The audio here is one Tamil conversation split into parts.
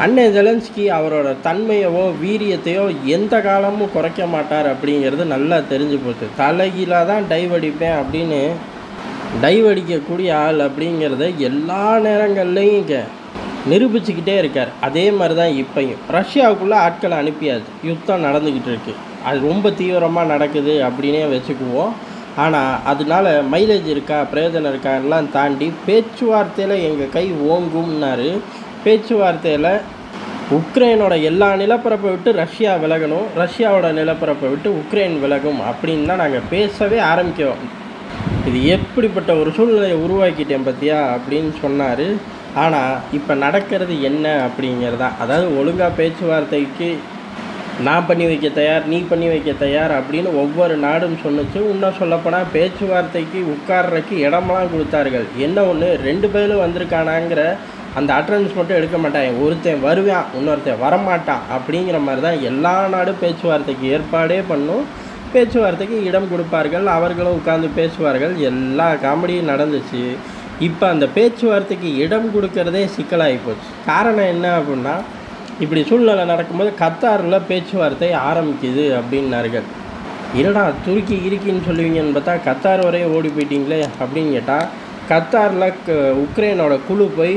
அண்ணன் ஜெலன்ஸ்கி அவரோட தன்மையவோ வீரியத்தையோ எந்த காலமும் குறைக்க மாட்டார் அப்படிங்கிறது நல்லா தெரிஞ்சு போச்சு. தலைகீழாக தான் டைவ் அடிப்பேன் அப்படின்னு டைவ் அடிக்கக்கூடிய ஆள் அப்படிங்கிறத எல்லா நேரங்கள்லையும் நிரூபிச்சுக்கிட்டே இருக்கார். அதே மாதிரி தான் இப்பையும் ரஷ்யாவுக்குள்ளே ஆட்களை அனுப்பியாச்சு. யுத்தம் நடந்துக்கிட்டு இருக்குது. அது ரொம்ப தீவிரமாக நடக்குது அப்படின்னே வச்சுக்குவோம். ஆனால் அதனால மைலேஜ் இருக்கா பிரயோஜனம் இருக்கான்னெலாம் தாண்டி பேச்சுவார்த்தையில் எங்கள் கை ஓங்கும்னாரு. பேச்சுவார்த்தையில் உக்ரைனோட எல்லா நிலப்பரப்பை விட்டு ரஷ்யா விலகணும், ரஷ்யாவோட நிலப்பரப்பை விட்டு உக்ரைன் விலகும் அப்படின்னு தான் நாங்கள் பேசவே ஆரம்பிக்கிறோம். இது எப்படிப்பட்ட ஒரு சூழ்நிலையை உருவாக்கிட்டேன் பார்த்தியா அப்படின்னு சொன்னார். ஆனால் இப்போ நடக்கிறது என்ன அப்படிங்கிறதா, அதாவது ஒழுங்காக பேச்சுவார்த்தைக்கு நான் பண்ணி வைக்க தயார், நீ பண்ணி வைக்க தயார் அப்படின்னு ஒவ்வொரு நாடும் சொன்னிச்சு. இன்னும் சொல்லப்போனால் பேச்சுவார்த்தைக்கு உட்கார்றதுக்கு இடமெல்லாம் கொடுத்தார்கள். என்ன ஒன்று, 2 பேரும் வந்திருக்கானாங்கிற அந்த அட்டண்டன்ஸ் மட்டும் எடுக்க மாட்டாங்க. ஒருத்தன் வருவான், இன்னொருத்தன் வரமாட்டான் அப்படிங்கிற மாதிரி தான் எல்லா நாடும் பேச்சுவார்த்தைக்கு ஏற்பாடே பண்ணும். பேச்சுவார்த்தைக்கு இடம் கொடுப்பார்கள், அவர்களும் உட்காந்து பேசுவார்கள். எல்லா காமெடியும் நடந்துச்சு. இப்போ அந்த பேச்சுவார்த்தைக்கு இடம் கொடுக்கறதே சிக்கலாகி போச்சு. காரணம் என்ன அப்படின்னா, இப்படி சூழ்நிலை நடக்கும்போது கத்தாரில் பேச்சுவார்த்தை ஆரம்பிக்குது அப்படின்னார்கள். என்னடா துருக்கி இருக்கின்னு சொல்லுவீங்கன்னு பார்த்தா கத்தார் வரையும் ஓடி போயிட்டீங்களே அப்படின்னு கேட்டால், கத்தாரில் உக்ரைனோட குழு போய்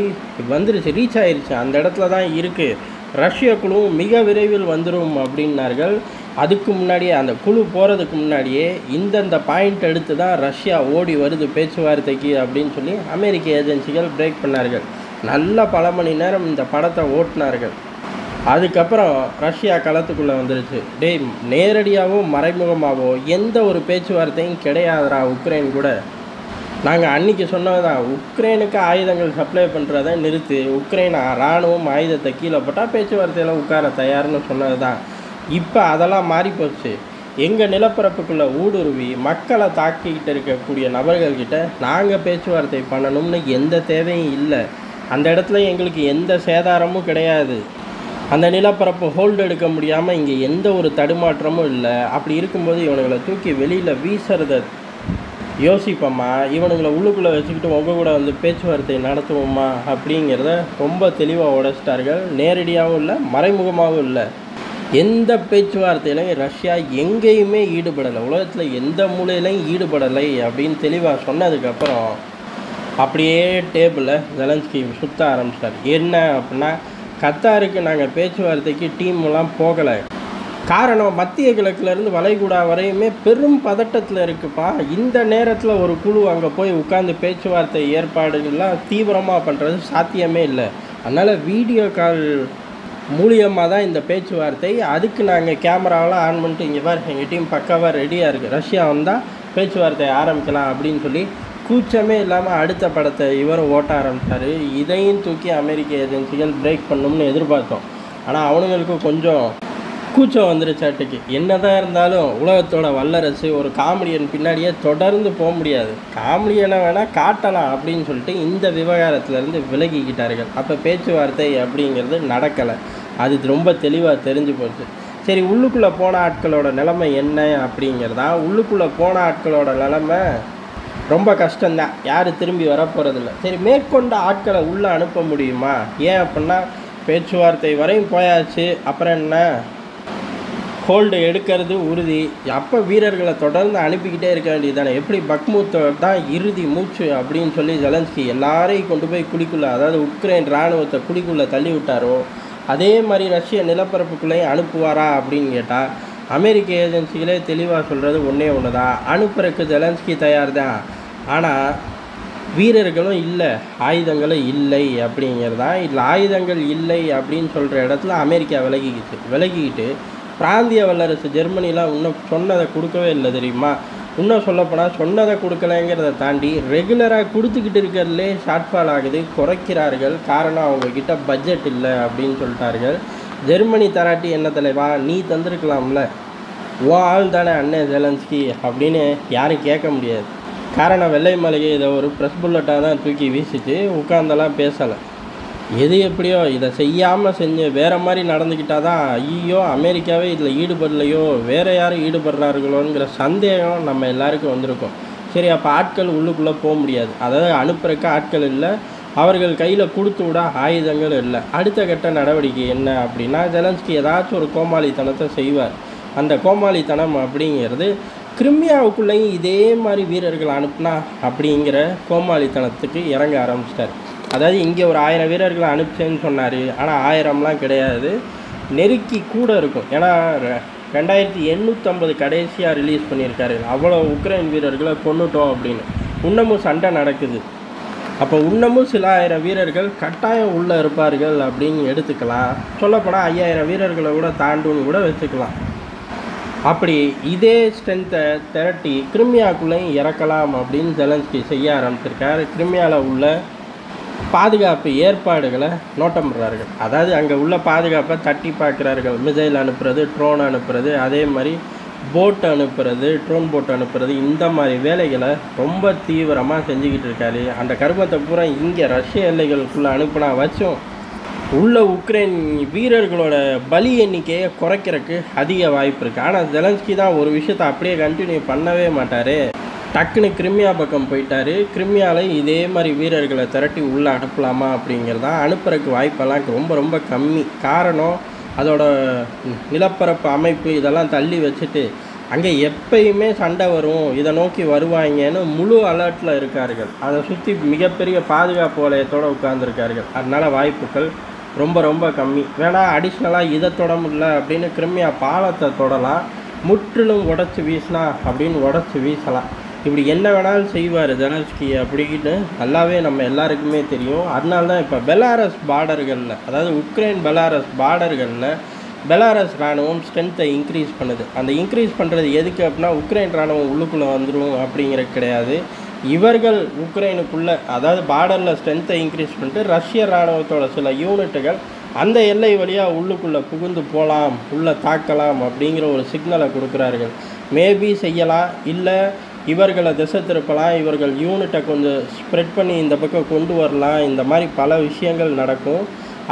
வந்துருச்சு, ரீச் ஆயிடுச்சு, அந்த இடத்துல தான் இருக்குது. ரஷ்ய குழுவும் மிக விரைவில் வந்துடும் அப்படின்னார்கள். அதுக்கு முன்னாடியே அந்த குழு போகிறதுக்கு முன்னாடியே இந்தந்த பாயிண்ட் எடுத்து தான் ரஷ்யா ஓடி வருது பேச்சுவார்த்தைக்கு அப்படின்னு சொல்லி அமெரிக்க ஏஜென்சிகள் பிரேக் பண்ணார்கள். நல்ல பல மணி நேரம் இந்த படத்தை ஓட்டினார்கள். அதுக்கப்புறம் ரஷ்யா களத்துக்குள்ளே வந்துருச்சு. நேரடியாகவோ மறைமுகமாகவோ எந்த ஒரு பேச்சுவார்த்தையும் கிடையாதுடா உக்ரைன் கூட. நாங்கள் அன்றைக்கி சொன்னதான், உக்ரைனுக்கு ஆயுதங்கள் சப்ளை பண்ணுறதை நிறுத்து, உக்ரைன் இராணுவம் ஆயுதத்தை கீழே போட்டால் பேச்சுவார்த்தையில் உட்கார தயார்னு சொன்னது தான். இப்போ அதெல்லாம் மாறிப்போச்சு. எங்கள் நிலப்பரப்புக்குள்ளே ஊடுருவி மக்களை தாக்கிக்கிட்டு இருக்கக்கூடிய நபர்கள்கிட்ட நாங்கள் பேச்சுவார்த்தை பண்ணணும்னு எந்த தேவையும் இல்லை. அந்த இடத்துல எங்களுக்கு எந்த சேதாரமும் கிடையாது. அந்த நிலப்பரப்பு ஹோல்டு எடுக்க முடியாமல் இங்கே எந்த ஒரு தடுமாற்றமும் இல்லை. அப்படி இருக்கும்போது இவனுங்களை தூக்கி வெளியில் வீசுறத யோசிப்போம்மா, இவனுங்களை உள்ளுக்குள்ளே வச்சுக்கிட்டு உங்கள் கூட வந்து பேச்சுவார்த்தை நடத்துவோமா அப்படிங்கிறத ரொம்ப தெளிவாக உடைச்சிட்டார்கள். நேரடியாகவும் இல்லை, மறைமுகமாகவும் இல்லை. எந்த பேச்சுவார்த்தையிலையும் ரஷ்யா எங்கேயுமே ஈடுபடலை, உலகத்தில் எந்த மூலையிலையும் ஈடுபடலை அப்படின்னு தெளிவாக சொன்னதுக்கப்புறம் அப்படியே டேபிளில் ஜெலன்ஸ்கி சுற்ற ஆரம்பிச்சிட்டார். என்ன அப்படின்னா, கத்தாருக்கு நாங்கள் பேச்சுவார்த்தைக்கு டீம்லாம் போகலை. காரணம், மத்திய கிழக்குலேருந்து வளைகுடா வரையுமே பெரும் பதட்டத்தில் இருக்குப்பா. இந்த நேரத்தில் ஒரு குழு அங்கே போய் உட்காந்து பேச்சுவார்த்தை ஏற்பாடுகள்லாம் தீவிரமாக பண்ணுறது சாத்தியமே இல்லை. அதனால் வீடியோ கால் மூலியமாக தான் இந்த பேச்சுவார்த்தை. அதுக்கு நாங்கள் கேமராவெலாம் ஆன் பண்ணிட்டு இங்கே பார் எங்கள் டீம் பக்காவாக ரெடியாக இருக்குது, ரஷ்யா வந்தால் பேச்சுவார்த்தை ஆரம்பிக்கலாம் அப்படின்னு சொல்லி கூச்சமே இல்லாமல் அடுத்த படத்தை இவர் ஓட்ட ஆரம்பித்தார். இதையும் தூக்கி அமெரிக்க ஏஜென்சிகள் பிரேக் பண்ணணும்னு எதிர்பார்த்தோம். ஆனால் அவனுங்களுக்கு கொஞ்சம் கூச்சம் வந்துருச்சாட்டுக்கு. என்ன தான் இருந்தாலும் உலகத்தோட வல்லரசு ஒரு காமெடியன் பின்னாடியே தொடர்ந்து போக முடியாது, காமெடியனை வேணால் காட்டலாம் அப்படின்னு சொல்லிட்டு இந்த விவகாரத்துலேருந்து விலகிக்கிட்டார்கள். அப்போ பேச்சுவார்த்தை அப்படிங்கிறது நடக்கலை. அது ரொம்ப தெளிவாக தெரிஞ்சு போச்சு. சரி, உள்ளுக்குள்ளே போன ஆட்களோட நிலைமை என்ன அப்படிங்கிறதா. உள்ளுக்குள்ளே போன ஆட்களோட நிலைமை ரொம்ப கஷ்டம்தான், யார் திரும்பி வரப்போகிறதில்ல. சரி, மேற்கொண்ட ஆட்களை உள்ளே அனுப்ப முடியுமா? ஏன் அப்படின்னா பேச்சுவார்த்தை வரையும் போயாச்சு, அப்புறம் என்ன, ஹோல்டு எடுக்கிறது உறுதி. அப்போ வீரர்களை தொடர்ந்து அனுப்பிக்கிட்டே இருக்க வேண்டியது தானே. எப்படி பக்முத் தான் இறுதி மூச்சு அப்படின்னு சொல்லி ஜெலன்ஸ்கி எல்லாரையும் கொண்டு போய் குழிக்குள்ளே, அதாவது உக்ரைன் இராணுவத்தை குழிக்குள்ளே தள்ளி விட்டாரோ, அதே மாதிரி ரஷ்ய நிலப்பரப்புக்குள்ளேயும் அனுப்புவாரா அப்படின்னு கேட்டால் அமெரிக்க ஏஜென்சிகளே தெளிவாக சொல்கிறது ஒன்றே ஒன்று தான், அனுப்புறதுக்கு ஜெலன்ஸ்கி தயார் தான். ஆனால் வீரர்களும் இல்லை, ஆயுதங்களும் இல்லை அப்படிங்கிறதான். இல்லை, ஆயுதங்கள் இல்லை அப்படின்னு சொல்கிற இடத்துல அமெரிக்கா விலகிக்கிட்டு பிராந்திய வல்லரசு ஜெர்மனிலாம் இன்னும் சொன்னதை கொடுக்கவே இல்லை தெரியுமா. இன்னும் சொல்லப்போனால் சொன்னதை கொடுக்கலைங்கிறத தாண்டி ரெகுலராக கொடுத்துக்கிட்டு இருக்கிறதுலே ஷார்ட்ஃபால் ஆகுது, குறைக்கிறார்கள். காரணம், அவங்கக்கிட்ட பட்ஜெட் இல்லை அப்படின்னு சொல்லிட்டார்கள். ஜெர்மனி தராட்டி என்ன தலைவா, நீ தந்திருக்கலாம்ல, ஓ ஆள் தானே அண்ணன் ஜெலன்ஸ்கி அப்படின்னு யாரும் கேட்க முடியாது. காரணம், வெள்ளை மாளிகை இதை ஒரு ப்ரெஸ் புல்லட்டாக தான் தூக்கி வீசிட்டு உட்காந்தெல்லாம் பேசலை. எது எப்படியோ இதை செய்யாமல் செஞ்சு வேறு மாதிரி நடந்துக்கிட்டால் தான் ஐயோ அமெரிக்காவே இதில் ஈடுபடலையோ, வேறு யாரும் ஈடுபடுறார்களோங்கிற சந்தேகம் நம்ம எல்லாருக்கும் வந்திருக்கும். சரி, அப்போ ஆட்கள் உள்ளுக்குள்ளே போக முடியாது, அதாவது அனுப்புறதுக்கு ஆட்கள் இல்லை, அவர்கள் கையில் கொடுத்து விட ஆயுதங்கள் இல்லை. அடுத்த கட்ட நடவடிக்கை என்ன அப்படின்னா, ஜெலன்ஸ்கி ஏதாச்சும் ஒரு கோமாளித்தனத்தை செய்வார். அந்த கோமாளித்தனம் அப்படிங்கிறது கிரிமியாவுக்குள்ளேயும் இதே மாதிரி வீரர்கள் அனுப்புனா அப்படிங்கிற கோமாளித்தனத்துக்கு இறங்க ஆரம்பிச்சிட்டார். அதாவது இங்கே ஒரு 1000 வீரர்களை அனுப்பிச்சேன்னு சொன்னார். ஆனால் 1000லாம் கிடையாது, நெருக்கி கூட இருக்கும். ஏன்னா 2850 கடைசியாக ரிலீஸ் பண்ணியிருக்காரு. அவ்வளோ உக்ரைன் வீரர்களை கொண்டுட்டோம் அப்படின்னு. இன்னமும் சண்டை நடக்குது. அப்போ இன்னமும் சில 1000 வீரர்கள் கட்டாயம் உள்ளே இருப்பார்கள் அப்படின்னு எடுத்துக்கலாம். சொல்லப்போனால் 5000 வீரர்களை கூட தாண்டுன்னு கூட வச்சுக்கலாம். அப்படி இதே ஸ்ட்ரென்த்தை திரட்டி கிரிமியாவுக்குள்ளேயும் இறக்கலாம் அப்படின்னு ஜெலன்ஸ்கி செய்ய ஆரம்பிச்சிருக்கார். கிரிமியாவில் உள்ள பாதுகாப்பு ஏற்பாடுகளை நோட்டமிடுறார்கள். அதாவது அங்கே உள்ள பாதுகாப்பை தட்டி பார்க்குறார்கள். மிசைல் அனுப்புறது, ட்ரோன் அனுப்புறது, அதே மாதிரி போட் அனுப்புறது, ட்ரோன் போட் அனுப்புறது, இந்த மாதிரி வேலைகளை ரொம்ப தீவிரமாக செஞ்சுக்கிட்டு இருக்காரு. அந்த கருமத்தை பூரா இங்கே ரஷ்ய எல்லைகளுக்குள்ளே அனுப்புனா வச்சும் உள்ள உக்ரைன் வீரர்களோட பலி எண்ணிக்கையை குறைக்கிறதுக்கு அதிக வாய்ப்பு இருக்குது. ஆனால் ஜெலன்ஸ்கி தான் ஒரு விஷயத்தை அப்படியே கண்டினியூ பண்ணவே மாட்டார். டக்குன்னு கிரிமியா பக்கம் போயிட்டார். கிரிமியாவில் இதே மாதிரி வீரர்களை திரட்டி உள்ளே அனுப்பலாமா அப்படிங்கிறது தான். அனுப்புறதுக்கு வாய்ப்பெல்லாம் ரொம்ப ரொம்ப கம்மி. காரணம், அதோட நிலப்பரப்பு அமைப்பு இதெல்லாம் தள்ளி வச்சுட்டு அங்கே எப்பயுமே சண்டை வரும், இதை நோக்கி வருவாங்கன்னு முழு அலர்ட்டில் இருக்கார்கள். அதை சுற்றி மிகப்பெரிய பாதுகாப்பு வளையத்தோடு உட்கார்ந்துருக்கார்கள். அதனால் வாய்ப்புகள் ரொம்ப ரொம்ப கம்மி. வேணால் அடிஷ்னலாக இதை தொட முடியல அப்படின்னு கிரிமியா பாலத்தை தொடலாம், முற்றிலும் உடச்சி வீசினா அப்படின்னு உடச்சி வீசலாம். இப்படி என்ன வேணாலும் செய்வார் ஜெலன்ஸ்கி அப்படின்னு நல்லாவே நம்ம எல்லாருக்குமே தெரியும். அதனால தான் இப்போ பெலாரஸ் பார்டர்களில், அதாவது உக்ரைன் பெலாரஸ் பார்டர்களில் பெலாரஸ் இராணுவம் ஸ்ட்ரென்த்தை இன்க்ரீஸ் பண்ணுது. அந்த இன்க்ரீஸ் பண்ணுறது எதுக்கு அப்படின்னா, உக்ரைன் இராணுவம் உள்ளுக்குள்ளே வந்துடும் அப்படிங்கிறது கிடையாது. இவர்கள் உக்ரைனுக்குள்ளே, அதாவது பார்டரில் ஸ்ட்ரென்த்தை இன்க்ரீஸ் பண்ணிட்டு ரஷ்ய இராணுவத்தோட சில யூனிட்டுகள் அந்த எல்லை வழியாக உள்ளுக்குள்ளே புகுந்து போகலாம், உள்ளே தாக்கலாம் அப்படிங்கிற ஒரு சிக்னலை கொடுக்குறார்கள். மேபி செய்யலாம், இல்லை இவர்களை திசை திருப்பலாம், இவர்கள் யூனிட்டை கொஞ்சம் ஸ்ப்ரெட் பண்ணி இந்த பக்கம் கொண்டு வரலாம். இந்த மாதிரி பல விஷயங்கள் நடக்கும்.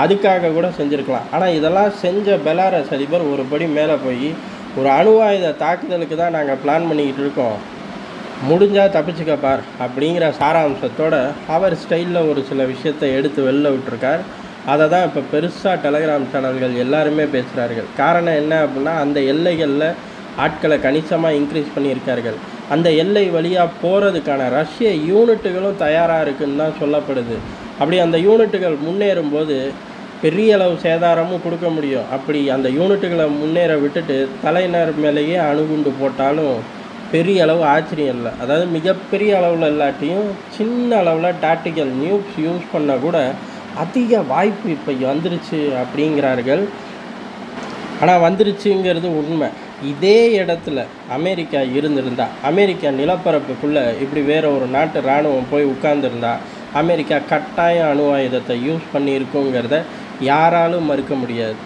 அதுக்காக கூட செஞ்சுருக்கலாம். ஆனால் இதெல்லாம் செஞ்ச பெலாரஸ் அதிபர் ஒரு படி மேலே போய், ஒரு அணு ஆயுத தாக்குதலுக்கு தான் நாங்கள் பிளான் பண்ணிக்கிட்டு இருக்கோம், முடிஞ்சால் தப்பிச்சுக்க பார் அப்படிங்கிற சாராம்சத்தோட அவர் ஸ்டைலில் ஒரு சில விஷயத்தை எடுத்து வெளில விட்டுருக்கார். அதை தான் இப்போ பெருசாக டெலகிராம் சேனல்கள் எல்லாருமே பேசுகிறார்கள். காரணம் என்ன அப்படின்னா, அந்த எல்லைகளில் ஆட்களை கணிசமாக இன்க்ரீஸ் பண்ணியிருக்கார்கள். அந்த எல்லை வழியாக போகிறதுக்கான ரஷ்ய யூனிட்டுகளும் தயாராக இருக்குதுன்னு தான் சொல்லப்படுது. அப்படி அந்த யூனிட்டுகள் முன்னேறும்போது பெரிய அளவு சேதாரமும் கொடுக்க முடியும். அப்படி அந்த யூனிட்டுகளை முன்னேற விட்டுட்டு தலைநர் மேலேயே அணுகுண்டு போட்டாலும் பெரிய அளவு ஆச்சரியம் இல்லை. அதாவது மிகப்பெரிய அளவில் இல்லாட்டியும் சின்ன அளவில் டாக்டிக்கல் நியூஸ் யூஸ் பண்ண கூட அதிக வாய்ப்பு இப்போ வந்துருச்சு அப்படிங்கிறார்கள். ஆனால் வந்துருச்சுங்கிறது உண்மை. இதே இடத்துல அமெரிக்கா இருந்திருந்தா, அமெரிக்கா நிலப்பரப்புக்குள்ளே இப்படி வேறு ஒரு நாட்டு இராணுவம் போய் உட்கார்ந்துருந்தா, அமெரிக்கா கட்டாயம் அணு ஆயுதத்தை யூஸ் பண்ணியிருக்குங்கிறத யாராலும் மறுக்க முடியாது.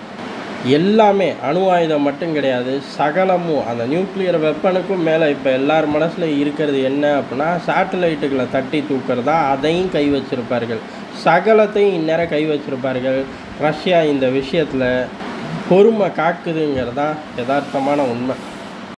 எல்லாமே அணு ஆயுதம் மட்டும் கிடையாது, சகலமும் அந்த நியூக்ளியர் வெப்பனுக்கும் மேலே இப்போ எல்லார் மனசில் இருக்கிறது என்ன அப்படின்னா, சேட்டலைட்டுகளை தட்டி தூக்கிறதா, அதையும் கை வச்சிருப்பார்கள். சகலத்தையும் இந்நேரம் கை வச்சிருப்பார்கள். ரஷ்யா இந்த விஷயத்தில் பொறுமை காக்குதுங்கிறதான் யதார்த்தமான உண்மை.